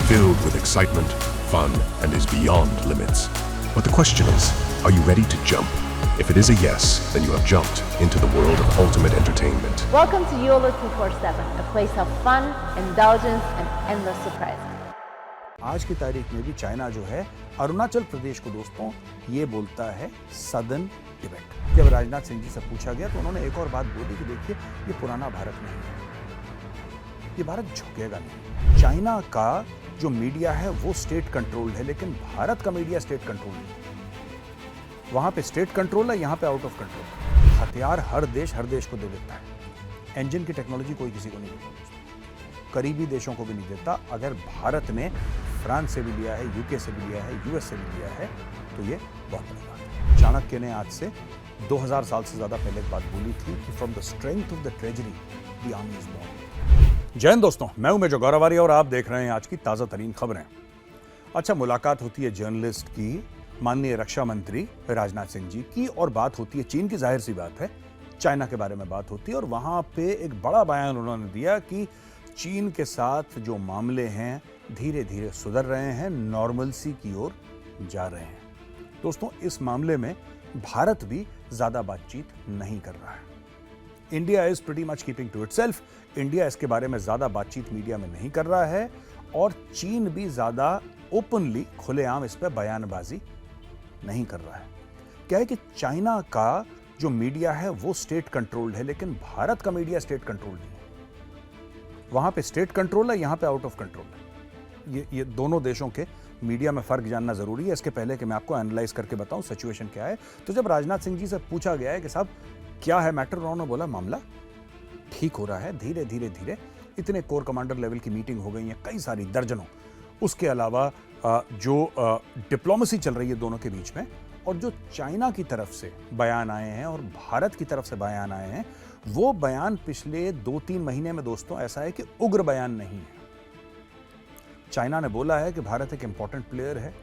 filled with excitement, fun, and is beyond limits. But the question is, are you ready to jump? If it is a yes, then you have jumped into the world of ultimate entertainment. Welcome to YOLO 247, a place of fun, indulgence, and endless surprises. आज की तारीख में भी China जो है अरुणाचल प्रदेश को दोस्तों ये बोलता है सदर्न टिबेट। जब राजनाथ सिंह जी से पूछा गया तो उन्होंने एक और बात बोली कि देखिए ये पुराना भारत नहीं है, ये भारत झुकेगा नहीं। चाइना का जो मीडिया है वो स्टेट कंट्रोल्ड है, लेकिन भारत का मीडिया स्टेट कंट्रोल्ड नहीं। वहां पे स्टेट कंट्रोल है, यहाँ पे आउट ऑफ कंट्रोल। हथियार हर देश को दे देता है, इंजन की टेक्नोलॉजी कोई किसी को नहीं देता, करीबी देशों को भी नहीं देता। अगर भारत ने फ्रांस से भी लिया है, यूके से भी लिया है, यूएस से भी लिया है, तो ये बहुत बड़ी बात है। चाणक्य ने आज से 2000 साल से ज्यादा पहले एक बात बोली थी कि from the strength of the treasury the army is born. जय हिंद दोस्तों, मैं हूं मेजर गौरव और आप देख रहे हैं आज की ताजा तरीन खबरें। अच्छा, मुलाकात होती है जर्नलिस्ट की माननीय रक्षा मंत्री राजनाथ सिंह जी की, और बात होती है चीन की। जाहिर सी बात है, चाइना के बारे में बात होती है, और वहां पे एक बड़ा बयान उन्होंने दिया कि चीन के साथ जो मामले हैं धीरे धीरे सुधर रहे हैं, नॉर्मलसी की ओर जा रहे हैं। दोस्तों, इस मामले में भारत भी ज्यादा बातचीत नहीं कर रहा है। India is pretty much keeping to itself. India इसके बारे में ज्यादा बातचीत मीडिया में नहीं कर रहा है, और चीन भी ज्यादा ओपनली खुलेआम इस पर बयानबाजी नहीं कर रहा है। क्या है कि चाइना का जो मीडिया है वो स्टेट कंट्रोल्ड है, लेकिन भारत का मीडिया स्टेट कंट्रोल्ड नहीं है। वहां पे स्टेट कंट्रोल है, यहां पे आउट ऑफ कंट्रोल है। ये दोनों देशों के मीडिया में फर्क जानना जरूरी है। इसके पहले कि मैं आपको एनालाइज करके बताऊं सिचुएशन क्या है, तो जब राजनाथ सिंह जी से पूछा गया है कि साहब क्या है मैटर, उन्होंने बोला मामला ठीक हो रहा है, धीरे धीरे इतने कोर कमांडर लेवल की मीटिंग हो गई है, कई सारी दर्जनों। उसके अलावा जो डिप्लोमेसी चल रही है दोनों के बीच में, और जो चाइना की तरफ से बयान आए हैं और भारत की तरफ से बयान आए हैं, वो बयान पिछले 2-3 महीने में दोस्तों ऐसा है कि उग्र बयान नहीं है। चाइना ने बोला है कि भारत एक इंपॉर्टेंट प्लेयर है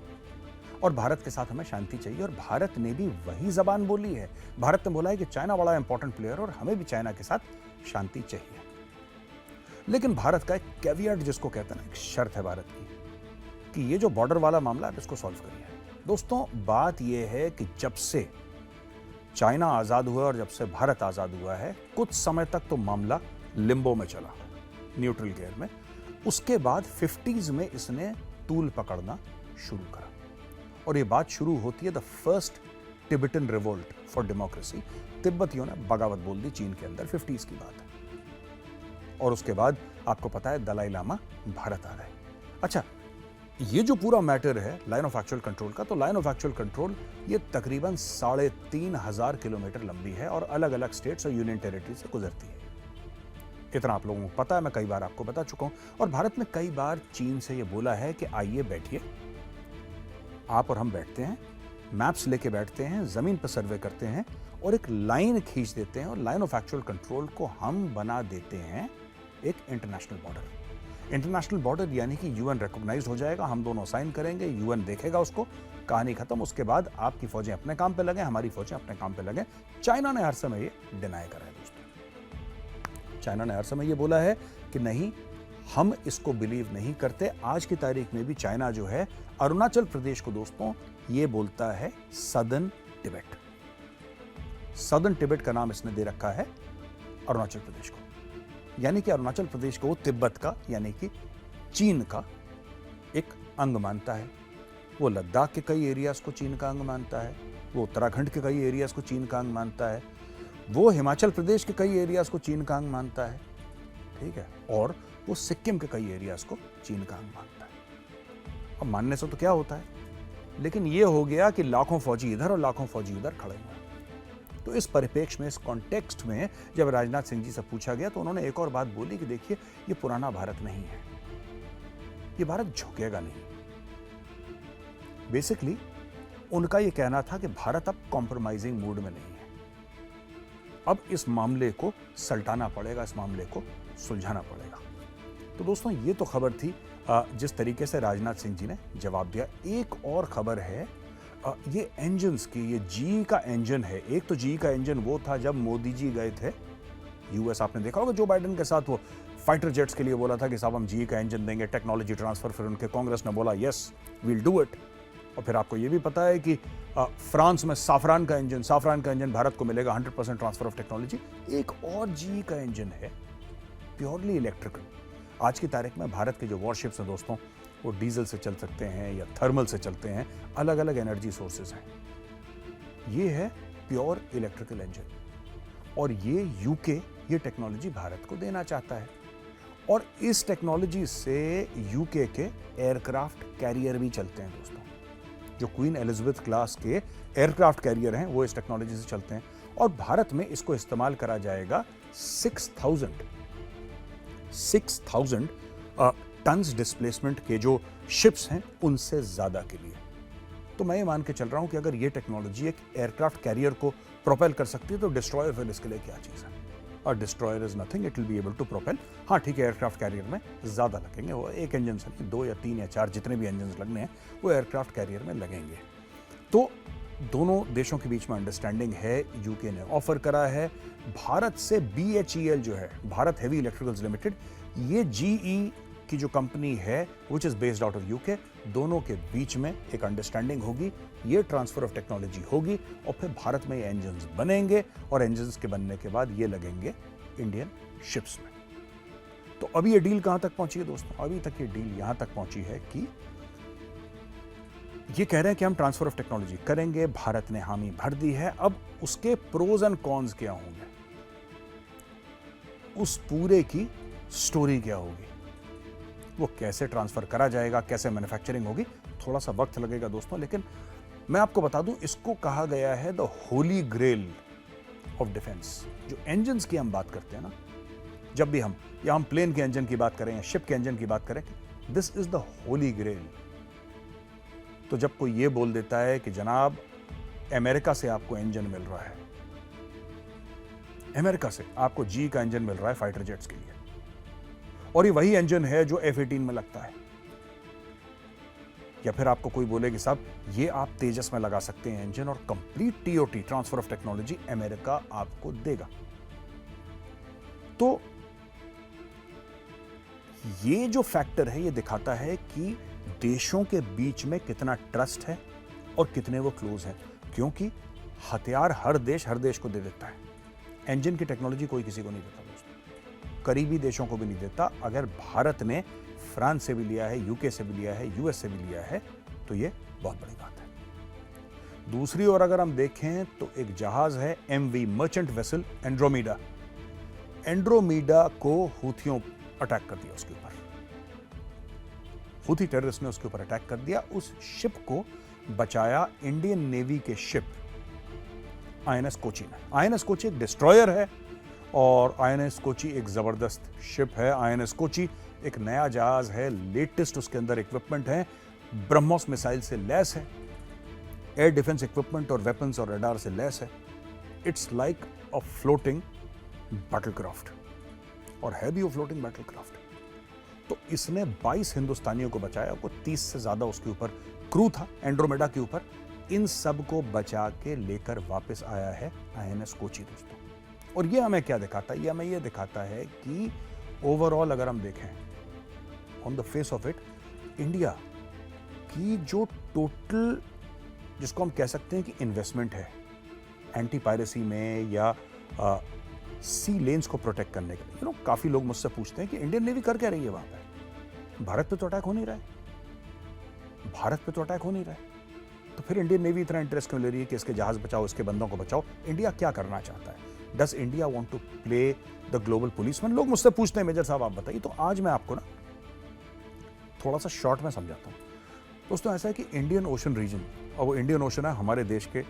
और भारत के साथ हमें शांति चाहिए, और भारत ने भी वही जबान बोली है। भारत ने बोला है कि चाइना बड़ा इंपॉर्टेंट प्लेयर और हमें भी चाइना के साथ शांति चाहिए। लेकिन भारत का एक कैवियट जिसको कहते हैं ना, एक शर्त है भारत की कि ये जो बॉर्डर वाला मामला है इसको सॉल्व करिए। दोस्तों, बात यह है कि जब से चाइना आजाद हुआ और जब से भारत आजाद हुआ है, कुछ समय तक तो मामला लिम्बो में चला, न्यूट्रल गियर में। उसके बाद 50s में इसने तूल पकड़ना शुरू करा, और ये बात शुरू होती है the first Tibetan revolt for democracy. तिब्बतियों ने बगावत बोल दी चीन के अंदर, 50s की बात है। और उसके बाद आपको पता है दलाई लामा भारत आ गए। अच्छा, ये जो पूरा मैटर है लाइन ऑफ एक्चुअल कंट्रोल का, तो लाइन ऑफ एक्चुअल कंट्रोल ये तकरीबन 3500 किलोमीटर लंबी है और अलग अलग स्टेट्स और यूनियन टेरिटरी से गुजरती है। इतना आप लोगों को पता है, मैं कई बार आपको बता चुका हूं। और भारत ने कई बार चीन से ये बोला है कि आइए बैठिए, आप और हम बैठते हैं, मैप्स लेके बैठते हैं, जमीन पर सर्वे करते हैं और एक लाइन खींच देते हैं, और लाइन ऑफ एक्चुअल कंट्रोल को हम बना देते हैं एक इंटरनेशनल बॉर्डर। इंटरनेशनल बॉर्डर यानी कि यूएन रिकॉग्नाइज्ड हो जाएगा, हम दोनों साइन करेंगे, यूएन देखेगा उसको, कहानी खत्म। उसके बाद आपकी फौजें अपने काम पे लगे, हमारी फौजें अपने काम पे लगे। चाइना ने हर समय ये डिनाई करा है दोस्तों। चाइना ने हर समय ये बोला है कि नहीं, हम इसको बिलीव नहीं करते। आज की तारीख में भी चाइना जो है अरुणाचल प्रदेश को दोस्तों ये बोलता है सदर्न टिबेट। सदर्न टिबेट का नाम इसने दे रखा है अरुणाचल प्रदेश को, यानी कि अरुणाचल प्रदेश को वो तिब्बत का यानी कि चीन का एक अंग मानता है। वो लद्दाख के कई एरियाज को चीन का अंग मानता है, वो उत्तराखंड के कई एरियाज को चीन का अंग मानता है, वो हिमाचल प्रदेश के कई एरियाज को चीन का अंग मानता है, ठीक है, और वो सिक्किम के कई एरियाज को चीन का अंग मानता है। अब मानने से तो क्या होता है, लेकिन ये हो गया कि लाखों फौजी इधर और लाखों फौजी उधर खड़े हुए। तो इस परिप्रेक्ष्य में, इस कॉन्टेक्स्ट में जब राजनाथ सिंह जी से पूछा गया तो उन्होंने एक और बात बोली कि देखिए ये पुराना भारत नहीं है, ये भारत झुकेगा नहीं। बेसिकली उनका ये कहना था कि भारत अब कॉम्प्रोमाइजिंग मूड में नहीं है, अब इस मामले को सल्टाना पड़ेगा, इस मामले को सुलझाना पड़ेगा। तो दोस्तों, ये तो खबर थी जिस तरीके से राजनाथ सिंह जी ने जवाब दिया। एक और खबर है ये इंजन्स की, ये जी का इंजन है। एक तो जी का इंजन वो था जब मोदी जी गए थे यूएस, आपने देखा होगा जो बाइडेन के साथ वो फाइटर जेट्स के लिए बोला था कि साहब हम GE का इंजन देंगे, टेक्नोलॉजी ट्रांसफर, फिर उनके कांग्रेस ने बोला यस वील डू इट। और फिर आपको ये भी पता है कि फ्रांस में साफरान का इंजन भारत को मिलेगा 100% ट्रांसफर ऑफ टेक्नोलॉजी। एक और GE का इंजन है प्योरली इलेक्ट्रिकल। आज की तारीख में भारत के जो वॉरशिप्स हैं दोस्तों, वो डीजल से चल सकते हैं या थर्मल से चलते हैं, अलग अलग एनर्जी सोर्सेज हैं। ये है प्योर इलेक्ट्रिकल इंजन और ये यूके ये टेक्नोलॉजी भारत को देना चाहता है। और इस टेक्नोलॉजी से यूके के एयरक्राफ्ट कैरियर भी चलते हैं दोस्तों। जो क्वीन एलिजाबेथ क्लास के एयरक्राफ्ट कैरियर हैं वो इस टेक्नोलॉजी से चलते हैं और भारत में इसको इस्तेमाल करा जाएगा 6,000 टन्स डिस्प्लेसमेंट के जो शिप्स हैं उनसे ज्यादा के लिए। तो मैं ये मान के चल रहा हूं कि अगर ये टेक्नोलॉजी एक एयरक्राफ्ट कैरियर को प्रोपेल कर सकती है तो डिस्ट्रॉयर फिर इसके लिए क्या चीज है। और destroyer is nothing, it will be able to propel. हाँ ठीक है, एयरक्राफ्ट कैरियर में ज्यादा लगेंगे, वो एक इंजन से नहीं, 2 या 3 या 4 जितने भी इंजन लगने हैं वो एयरक्राफ्ट कैरियर में लगेंगे। तो दोनों देशों के बीच में अंडरस्टैंडिंग है, यूके ने ऑफर करा है। भारत से BHEL जो है, भारत हेवी इलेक्ट्रिकल्स लिमिटेड, ये GE की जो कंपनी है which is based out of UK, दोनों के बीच में एक अंडरस्टैंडिंग होगी, ये ट्रांसफर ऑफ टेक्नोलॉजी होगी और फिर भारत में ये इंजन्स बनेंगे और इंजन्स के बनने के बाद ये लगेंगे इंडियन शिप्स में। तो अभी ये डील कहां तक पहुंची है दोस्तों? अभी तक ये डील यहां तक पहुंची है कि ये कह रहे हैं कि हम ट्रांसफर ऑफ टेक्नोलॉजी करेंगे, भारत ने हामी भर दी है। अब उसके प्रोज एंड कॉन्स क्या होंगे, उस पूरे की स्टोरी क्या होगी, वो कैसे ट्रांसफर करा जाएगा, कैसे मैन्युफैक्चरिंग होगी, थोड़ा सा वक्त लगेगा दोस्तों। लेकिन मैं आपको बता दूं, इसको कहा गया है the holy grail of defence. जो इंजन्स की हम बात करते हैं ना, जब भी हम प्लेन के इंजन की बात करें या शिप के इंजन की बात करें, this is the holy grail. तो जब कोई ये बोल देता है कि जनाब अमेरिका से आपको इंजन मिल रहा है, अमेरिका से आपको GE का इंजन मिल रहा है फाइटर जेट्स के लिए, और ये वही इंजन है जो F-18 में लगता है, या फिर आपको कोई बोले कि साहब ये आप तेजस में लगा सकते हैं इंजन और complete TOT transfer of technology America आपको देगा, तो ये जो फैक्टर है ये दिखाता है कि देशों के बीच में कितना ट्रस्ट है और कितने वो क्लोज है। क्योंकि हथियार हर देश को दे देता है, इंजन की टेक्नोलॉजी कोई किसी को नहीं देता दोस्तों, करीबी देशों को भी नहीं देता। अगर भारत ने फ्रांस से भी लिया है, यूके से भी लिया है, US से भी लिया है, तो ये बहुत बड़ी बात है। दूसरी ओर अगर हम देखें तो एक जहाज है MV merchant vessel Andromeda. Andromeda को हूथियों अटैक कर दिया, उसके ऊपर हूथी टेररिस्ट ने उसके ऊपर अटैक कर दिया। उस शिप को बचाया इंडियन नेवी के शिप INS कोची ने। INS कोची एक डिस्ट्रॉयर है और INS कोची एक जबरदस्त शिप है। INS कोची एक नया जहाज है, लेटेस्ट उसके अंदर इक्विपमेंट है, ब्रह्मोस मिसाइल से लैस है, एयर डिफेंस इक्विपमेंट और वेपन्स और रडार से लैस है। इट्स लाइक अ फ्लोटिंग बैटलक्राफ्ट, और है भी वो फ्लोटिंग बैटलक्राफ्ट। तो इसने 22 हिंदुस्तानियों को बचाया, को 30 से ज्यादा उसके ऊपर क्रू था एंड्रोमेडा के ऊपर। इन सब को बचा के लेकर वापस आया है INS कोची दोस्तों। और ये हमें क्या दिखाता है? ये हमें ये दिखाता है कि ओवरऑल अगर हम देखें on the face of it, India की जो टोटल, जिसको हम कह सकते हैं कि इन्वेस्टमेंट है एंटी पायरेसी में या सी लेन्स को प्रोटेक्ट करने के लिए, काफी लोग मुझसे पूछते हैं कि इंडियन नेवी कर क्या रही है वहां पे, भारत पे तो अटैक हो नहीं रहा है, भारत पे तो अटैक हो नहीं रहा है, तो फिर इंडियन नेवी इतना इंटरेस्ट क्यों ले रही है कि इसके जहाज बचाओ, इसके बंदों को बचाओ? इंडिया क्या करना चाहता है? Does India want to play the global policeman? लोग मुझसे पूछते हैं मेजर साहब आप बताइए। तो आज मैं आपको ना थोड़ा सा शॉर्ट में समझाता हूं दोस्तों। ऐसा है कि इंडियन ओशन रीजन, और वो इंडियन ओशन है, हमारे देश के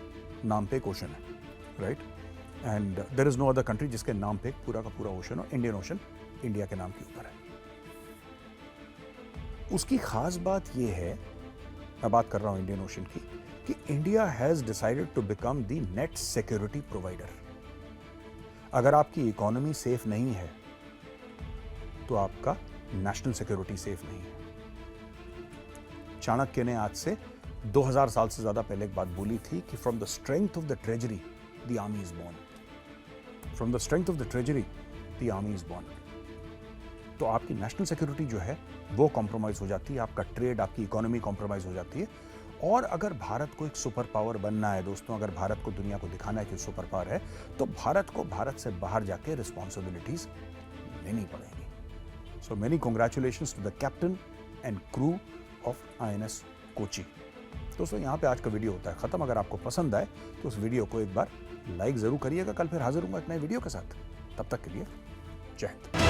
नाम पे एक ओशन है, right, and there is no other country जिसके नाम पे पूरा का पूरा ओशन हो। इंडियन ओशन इंडिया के नाम के ऊपर है। उसकी खास बात यह है, मैं बात कर रहा हूं इंडियन ओशन की, कि India has decided to become the net security provider. अगर आपकी इकोनॉमी सेफ नहीं है तो आपका नेशनल सिक्योरिटी सेफ नहीं है। चाणक्य ने आज से 2000 साल से ज्यादा पहले एक बात बोली थी कि from the strength of the treasury the army is born. From the strength of the treasury the army is born. तो आपकी नेशनल सिक्योरिटी जो है वो कॉम्प्रोमाइज़ हो जाती है, आपका ट्रेड, आपकी इकोनॉमी कॉम्प्रोमाइज़ हो जाती है। और अगर भारत को एक सुपर पावर बनना है दोस्तों, अगर भारत को दुनिया को दिखाना है कि सुपर पावर है, तो भारत को भारत से बाहर जाके रिस्पॉन्सिबिलिटीज लेनी पड़ेंगी। So many congratulations to the captain and crew of INS Kochi. दोस्तों यहाँ पे आज का वीडियो होता है खत्म। अगर आपको पसंद आए तो उस वीडियो को एक बार लाइक जरूर करिएगा। कल फिर हाजिर हूँगा एक नए वीडियो के साथ। तब तक के लिए जय हिंद।